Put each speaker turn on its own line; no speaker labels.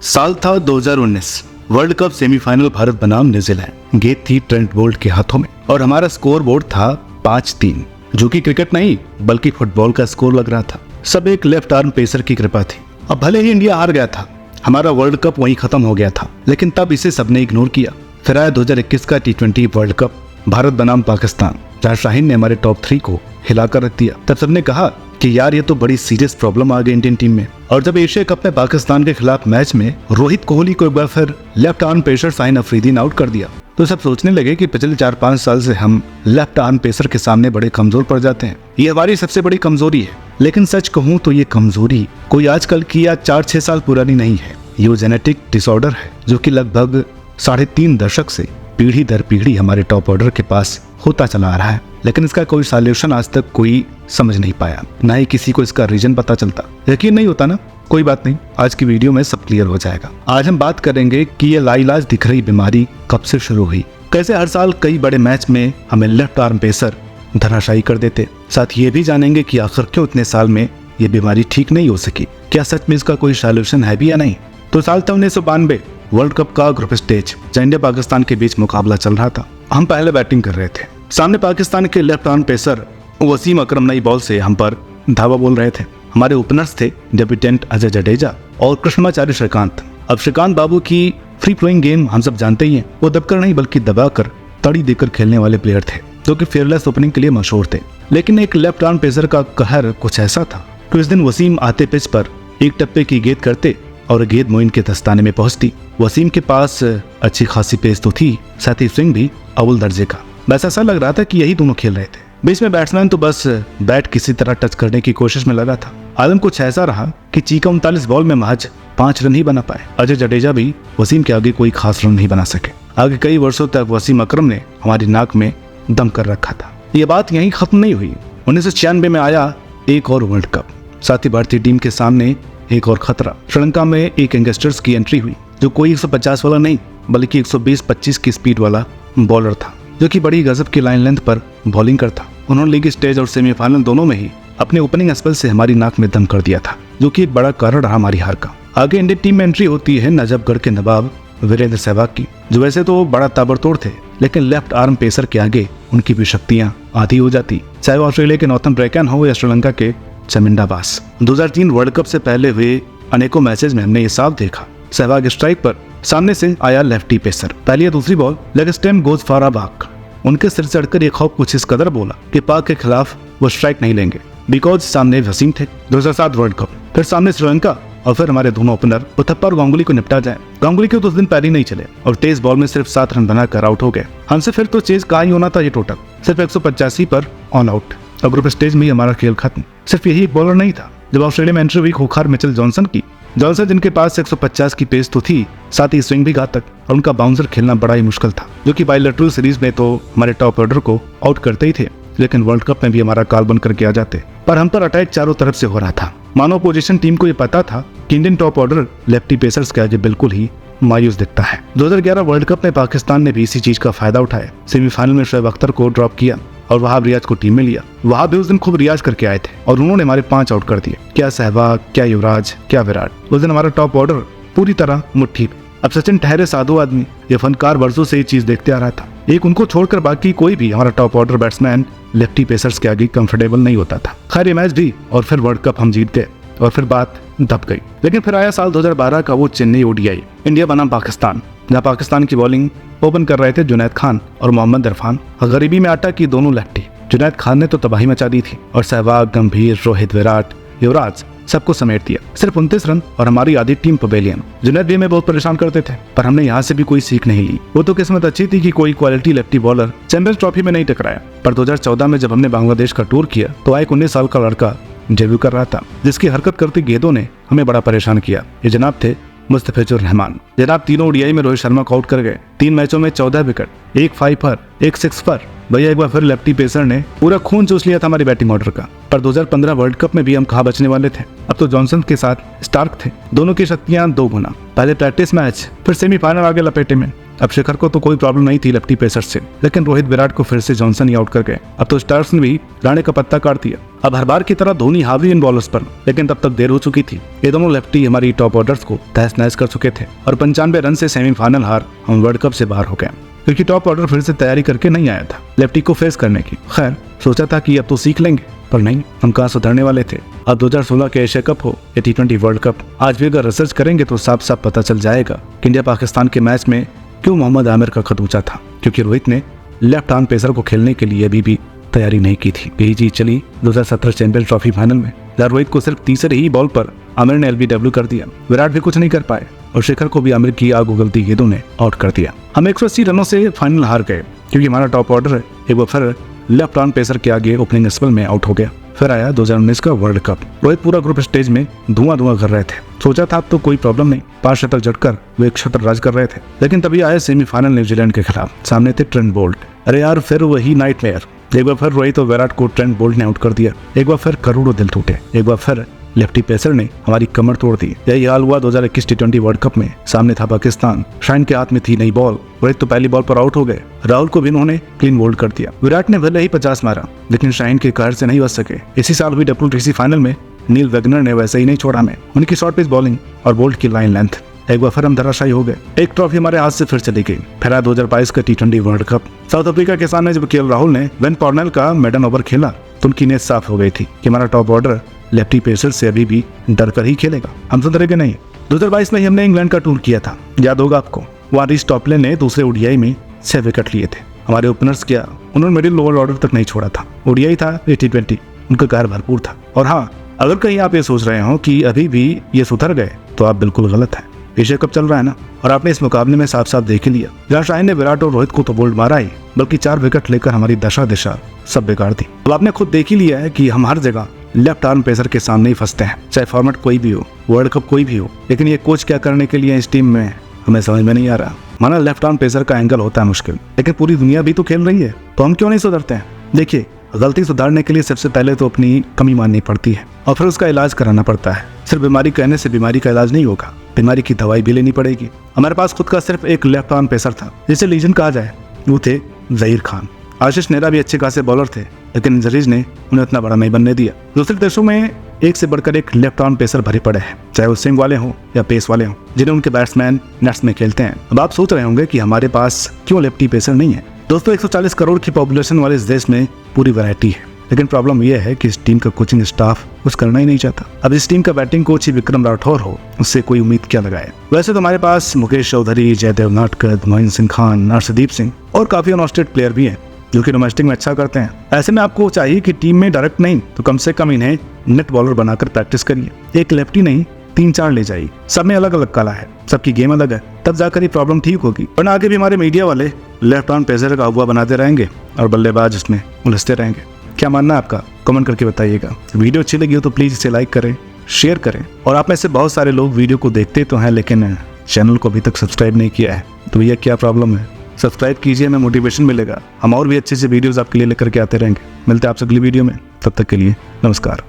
साल था 2019। World cup semifinal Bharat बनाम न्यूजीलैंड। गेंद थी ट्रेंट बोल्ट के हाथों में और हमारा स्कोर बोर्ड था 5-3, जो कि क्रिकेट नहीं बल्कि फुटबॉल का स्कोर लग रहा था। सब एक लेफ्ट आर्म पेसर की कृपा थी। अब भले ही इंडिया हार गया था, हमारा वर्ल्ड कप वहीं खत्म हो गया था, लेकिन तब इसे सबने इग्नोर किया। फिर आया 2021 का T20 वर्ल्ड कप, भारत बनाम पाकिस्तान, जहां शाहीन ने हमारे टॉप 3 को हिलाकर रख दिया। तब सबने कहा कि यार ये तो बड़ी सीरियस प्रॉब्लम आ गई इंडियन टीम में। और जब एशिया कप में पाकिस्तान के खिलाफ मैच में रोहित कोहली को एक बार फिर left arm pacer Shaheen Afridi ने आउट कर दिया, तो सब सोचने लगे कि पिछले 4-5 साल से हम लेफ्ट आर्म पेसर के सामने बड़े कमजोर पड़ जाते हैं। ये हमारी सबसे बड़ी कमजोरी है। लेकिन सच कहूँ तो ये कमजोरी कोई आजकल की या 4-6 साल पुरानी नहीं है। ये जेनेटिक डिसऑर्डर है जो कि लगभग 3.5 दशक से पीढ़ी दर पीढ़ी हमारे टॉप ऑर्डर के पास होता चला आ रहा है। लेकिन इसका कोई सॉल्यूशन आज तक कोई समझ नहीं पाया, ना ही किसी को इसका रीजन पता चलता। यकीन नहीं होता ना? कोई बात नहीं, आज की वीडियो में सब क्लियर हो जाएगा। आज हम बात करेंगे कि ये लाइलाज दिख रही बीमारी कब से शुरू हुई, कैसे हर साल कई बड़े मैच में हमें लेफ्ट आर्म पेसर धराशायी कर देते। साथ ये भी जानेंगे कि आखिर क्यों इतने साल में ये बीमारी ठीक नहीं हो सकी, क्या सच में इसका कोई सॉल्यूशन है भी या नहीं। तो साल था 1992, वर्ल्ड कप का ग्रुप स्टेज, जहाँ इंडिया पाकिस्तान के बीच मुकाबला चल रहा था। हम पहले बैटिंग कर रहे थे। सामने पाकिस्तान के लेफ्ट आर्म पेसर वसीम अकरम नई बॉल से हम पर धावा बोल रहे थे। हमारे ओपनर्स थे डेब्यूटेंट अजय जडेजा और कृष्णमाचार्य श्रीकांत। अब श्रीकांत बाबू की फ्री फ्लोइंग गेम हम सब जानते ही हैं। वो दबकर नहीं बल्कि दबाकर तड़ी देकर खेलने वाले प्लेयर थे, जो कि फेयरलेस ओपनिंग के लिए मशहूर थे। लेकिन एक लेफ्ट आर्म पेसर का कहर कुछ ऐसा था कि इस दिन वसीम आते पिच पर एक टप्पे की गेंद करते और गेंद मोइन के दस्ताने में पहुंचती। वसीम के पास अच्छी खासी पेस तो थी, साथ ही स्विंग भी अव्वल दर्जे का। बस ऐसा लग रहा था कि यही दोनों खेल रहे थे। बीच में बैट्समैन तो बस बैट किसी तरह टच करने की कोशिश में लगा था। आलम कुछ ऐसा रहा कि चीका 39 बॉल में महज 5 रन ही बना पाए। अजय जडेजा भी वसीम के आगे कोई खास रन नहीं बना सके। आगे कई वर्षों तक वसीम अकरम ने हमारी नाक में दम कर रखा था। ये बात यहीं खत्म नहीं हुई। 1996 में आया एक और वर्ल्ड कप। साथ ही भारतीय टीम के सामने एक और खतरा। श्रीलंका में एक यंगस्टर्स की एंट्री हुई, जो कोई 150 वाला नहीं बल्कि 120-25 की स्पीड वाला बॉलर था, जो कि बड़ी गजब की लाइन लेंथ पर बॉलिंग करता। उन्होंने लीग स्टेज और सेमीफाइनल दोनों में ही अपने ओपनिंग स्पेल से हमारी नाक में दम कर दिया था, जो कि एक बड़ा कारण रहा हमारी हार का। आगे इंडियन टीम में एंट्री होती है नजफगढ़ के नवाब वीरेंद्र सहवाग की, जो वैसे तो बड़ा ताबड़तोड़ थे, लेकिन लेफ्ट आर्म पेसर के आगे उनकी भी शक्तियां आधी हो जाती, चाहे वो ऑस्ट्रेलिया के नॉर्थन ब्रैकन हो या श्रीलंका के चमिंडा बास। 2003 वर्ल्ड कप से पहले हुए अनेकों मैचेस में हमने ये साफ देखा, सहवाग स्ट्राइक पर सामने से आया लेफ्टी पेसर। पहली या दूसरी ball leg stamp goes for a बाक। उनके सिर चढ़कर एक खौफ कुछ इस कदर बोला कि पाक के खिलाफ वो स्ट्राइक नहीं लेंगे, बिकॉज सामने वसीम थे। 2007 वर्ल्ड कप, फिर सामने श्रीलंका और फिर हमारे दोनों ओपनर उथप्पा और गांगुली को निपटा जाए। गांगुली के तो उस दिन पैर ही नहीं चले और 23 बॉल में सिर्फ 7 रन बनाकर आउट हो गए। हमसे फिर तो चेज कहाँ ही होना था। ये टोटल सिर्फ 185 पर ऑन आउट और ग्रुप स्टेज में ही हमारा खेल खत्म। सिर्फ यही एक बॉलर नहीं था। जब ऑस्ट्रेलिया में एंट्री हुई खोखार मिचेल जॉनसन की, जॉनसन जिनके पास 150 की पेस तो थी, साथ ही स्विंग भी घातक, और उनका बाउंसर खेलना बड़ा ही मुश्किल था, जो कि बायलैटरल सीरीज में तो हमारे टॉप ऑर्डर को आउट करते ही थे, लेकिन वर्ल्ड कप में भी हमारा काल बन करके आ जाते। पर हम पर अटैक चारों तरफ से हो रहा था। मानो अपोजिशन टीम को ये पता था कि Indian top order lefty pacers के आगे बिल्कुल ही मायूस दिखता है। 2011 वर्ल्ड कप में पाकिस्तान ने भी इसी चीज का फायदा उठाया। सेमीफाइनल में शोएब अख्तर को ड्रॉप किया और वहाब रियाज को टीम में लिया। वहाब भी उस दिन खूब रियाज करके आए थे और उन्होंने हमारे 5 आउट कर दिए। क्या सहवाग, क्या युवराज, क्या विराट। उस दिन हमारा टॉप ऑर्डर पूरी तरह मुट्ठी में। अब सचिन ठहरे साधु आदमी, ये फनकार वर्षों से ये चीज देखते आ रहा था। एक उनको छोड़कर बाकी कोई भी हमारा top order batsman lefty pacers के आगे कंफर्टेबल नहीं होता था। खैर ये मैच भी और फिर वर्ल्ड कप हम जीत गए और फिर बात दब गई। लेकिन फिर आया साल 2012 का वो चेन्नई ओडीआई, इंडिया बनाम पाकिस्तान, जहाँ पाकिस्तान की बॉलिंग ओपन कर रहे थे जुनैद खान और मोहम्मद इरफान। गरीबी में आटा की दोनों लेफ्टी। जुनैद खान ने तो तबाही मचा दी थी और सहवाग, गंभीर, रोहित, विराट, युवराज सबको समेट दिया। सिर्फ 29 रन और हमारी आधी टीम पवेलियन। जुनैद भी हमें बहुत परेशान करते थे, पर हमने यहाँ से भी कोई सीख नहीं ली। वो तो किस्मत अच्छी थी कि कोई quality lefty bowler champions trophy में नहीं टकराया। पर 2014 में जब हमने बांग्लादेश का टूर किया, तो एक 19 साल का लड़का डेब्यू कर रहा था, जिसकी हरकत करती गेंदों ने हमें बड़ा परेशान किया। ये जनाब थे मुस्तफिजुर रहमान। जनाब तीनों ओडीआई में रोहित शर्मा को आउट कर गए। 3 मैचों में 14 विकेट, 1 5 पर, 1 6 पर। भैया एक बार फिर लेफ्टी पेसर ने पूरा खून चूस लिया था हमारी बैटिंग ऑर्डर का। पर 2015 वर्ल्ड कप में भी हम कहाँ बचने वाले थे। अब तो जॉनसन के साथ स्टार्क थे, दोनों की शक्तियां 2 गुना। पहले प्रैक्टिस मैच, फिर सेमीफाइनल आगे लपेटे में। अब शिखर को तो कोई प्रॉब्लम नहीं थी लेफ्टी पेसर से, लेकिन रोहित विराट को फिर से जॉनसन ही आउट कर गए। अब तो स्टार्स ने भी राणे का पत्ता काट दिया। अब हर बार की तरह धोनी हावी इन बॉलर्स पर, लेकिन तब तक देर हो चुकी थी। ये दोनों लेफ्टी हमारी टॉप ऑर्डर्स को तहस नहस कर चुके थे और 95 रन से सेमीफाइनल हार हम वर्ल्ड कप से बाहर हो गए, क्योंकि टॉप ऑर्डर फिर से तैयारी करके नहीं आया था लेफ्टी को फेस करने की। खैर सोचा था कि अब तो सीख लेंगे, पर नहीं, हम कहाँ सुधरने वाले थे। अब 2016 के एशिया कप हो या T20 वर्ल्ड कप, आज भी अगर रिसर्च करेंगे तो साफ साफ पता चल जाएगा कि इंडिया पाकिस्तान के मैच में क्यों मोहम्मद आमिर का खत ऊंचा था, क्योंकि रोहित ने लेफ्ट आर्म पेसर को खेलने के लिए अभी भी तैयारी नहीं की थी। यही चीज चली 2017 चैंपियंस ट्रॉफी फाइनल में, जहाँ रोहित को सिर्फ तीसरे ही बॉल पर आमिर ने LBW कर दिया। विराट भी कुछ नहीं कर पाए और शिखर को भी आमिर की आग उगलती गेंदों ने आउट कर दिया। हम 180 रनों से फाइनल हार गए, क्योंकि हमारा टॉप ऑर्डर एक बार फिर लेफ्ट आर्म पेसर के आगे ओपनिंग स्पेल में आउट हो गया। फिर आया 2019 का वर्ल्ड कप। रोहित पूरा ग्रुप स्टेज में धुआं कर रहे थे। सोचा था अब तो कोई प्रॉब्लम नहीं, 5 शतक जड़कर वो 1 शतक राज कर रहे थे। लेकिन तभी आए सेमीफाइनल न्यूजीलैंड के खिलाफ, सामने थे ट्रेंट बोल्ट। अरे यार, फिर वही नाइटमेयर। एक बार फिर रोहित और विराट को ट्रेंट बोल्ट ने आउट कर दिया। एक बार फिर करोड़ों दिल टूटे। एक बार फिर लेफ्टी पेसर ने हमारी कमर तोड़ दी। यही हाल हुआ 2021 T20 वर्ल्ड कप में। सामने था पाकिस्तान, शाइन के हाथ में थी नई बॉल। रोहित तो पहली बॉल पर आउट हो गए। राहुल को भी उन्होंने क्लीन बोल्ड कर दिया। विराट ने भले ही 50 मारा, लेकिन शाइन के कहर से नहीं बच सके। इसी साल हुई WTC फाइनल में नील वेगनर ने वैसे ही नहीं छोड़ा हमें। उनकी शॉर्ट पिच बॉलिंग और बोल्ट की लाइन लेंथ, एक बार फिर हम धराशायी हो गए। एक ट्रॉफी हमारे हाथ से फिर चली गई। फिर 2022 का T20 world cup. South Africa के सामने जब KL राहुल ने वेन पॉर्नेल का मेडन ओवर खेला तो उनकी नीयत साफ हो गई थी कि हमारा टॉप ऑर्डर लेफ्टी पेसर से अभी भी डर कर ही खेलेगा, हम सुधरेंगे नहीं। 2022 में ही हमने इंग्लैंड का टूर किया था, याद होगा आपको। वहाँ रिच टॉपले ने दूसरे ODI में 6 विकेट लिए थे। हमारे ओपनर्स क्या, उन्होंने मिडिल लोअर ऑर्डर तक नहीं छोड़ा था। ODI था या T20, उनका कहर भरपूर था। और हाँ, अगर कहीं आप ये सोच रहे हो कि अभी भी ये सुधर गए, तो आप बिल्कुल गलत है। एशिया कप चल रहा है ना, और आपने इस मुकाबले में साफ साफ देख लिया। जहाँ शाहीन ने विराट और रोहित को तो बोल्ड मारा ही, बल्कि 4 विकेट लेकर हमारी दिशा सब बिगाड़ दी। अब आपने खुद देख ही लिया है कि हम हर जगह लेफ्ट आर्म पेसर के सामने ही फंसते हैं, चाहे फॉर्मेट कोई भी हो, वर्ल्ड कप कोई भी हो। लेकिन ये कोच क्या करने के लिए इस टीम में, हमें समझ में नहीं आ रहा। माना लेफ्ट आर्म पेसर का एंगल होता है मुश्किल, लेकिन पूरी दुनिया भी तो खेल रही है, तो हम क्यों नहीं सुधरते हैं। देखिए, गलती सुधारने के लिए सबसे पहले तो अपनी कमी माननी पड़ती है और फिर उसका इलाज कराना पड़ता है। सिर्फ बीमारी कहने से बीमारी का इलाज नहीं होगा, बीमारी की दवाई भी लेनी पड़ेगी। हमारे पास खुद का सिर्फ एक लेफ्ट आर्म पेसर था, जिसे लीजेंड कहा जाए, वो थे जहीर खान। आशीष नेहरा भी अच्छे खासे बॉलर थे, लेकिन इंजरीज ने उन्हें इतना बड़ा नहीं बनने दिया। दूसरे देशों में एक से बढ़कर एक लेफ्ट आर्म पेसर भरे पड़े हैं, चाहे वो स्विंग वाले हों या पेस वाले हों, जिन्हें उनके बैट्समैन नेट्स में खेलते हैं। अब आप सोच रहे होंगे कि हमारे पास क्यों लेफ्टी पेसर नहीं है। दोस्तों, 140 करोड़ की पॉपुलेशन वाले इस देश में पूरी वैरायटी है, लेकिन प्रॉब्लम यह है कि इस टीम का कोचिंग स्टाफ कुछ करना ही नहीं चाहता। अब इस टीम का बैटिंग कोच ही विक्रम राठौर हो, उससे कोई उम्मीद क्या लगाए। वैसे तो हमारे पास मुकेश चौधरी, जयदेव नाटकर, मोइन सिंह खान, अर्शदीप सिंह और काफी अनऑस्टेड प्लेयर भी हैं, जो कि डोमेस्टिक में अच्छा करते हैं। ऐसे में आपको चाहिए कि टीम में डायरेक्ट नहीं तो कम से कम इन्हें नेट बॉलर बनाकर प्रैक्टिस करिए। एक लेफ्टी नहीं, 3-4 ले जाइए। सब में अलग अलग कला है, सबकी गेम अलग है, तब जाकर ये प्रॉब्लम ठीक होगी। वरना आगे भी हमारे मीडिया वाले लेफ्ट आर्म पेसर का अगुआ बनाते रहेंगे और बल्लेबाज उसमें उलझते रहेंगे। क्या मानना है आपका, कमेंट करके बताइएगा। वीडियो अच्छी लगी हो तो प्लीज इसे लाइक करें, शेयर करें। और आप में से बहुत सारे लोग वीडियो को देखते तो हैं, लेकिन चैनल को अभी तक सब्सक्राइब नहीं किया है, तो भैया क्या प्रॉब्लम है। सब्सक्राइब कीजिए, हमें मोटिवेशन मिलेगा। हम और भी अच्छे से वीडियोस आपके लिए लेकर के आते रहेंगे। मिलते हैं आपसे अगली वीडियो में, तब तक के लिए नमस्कार।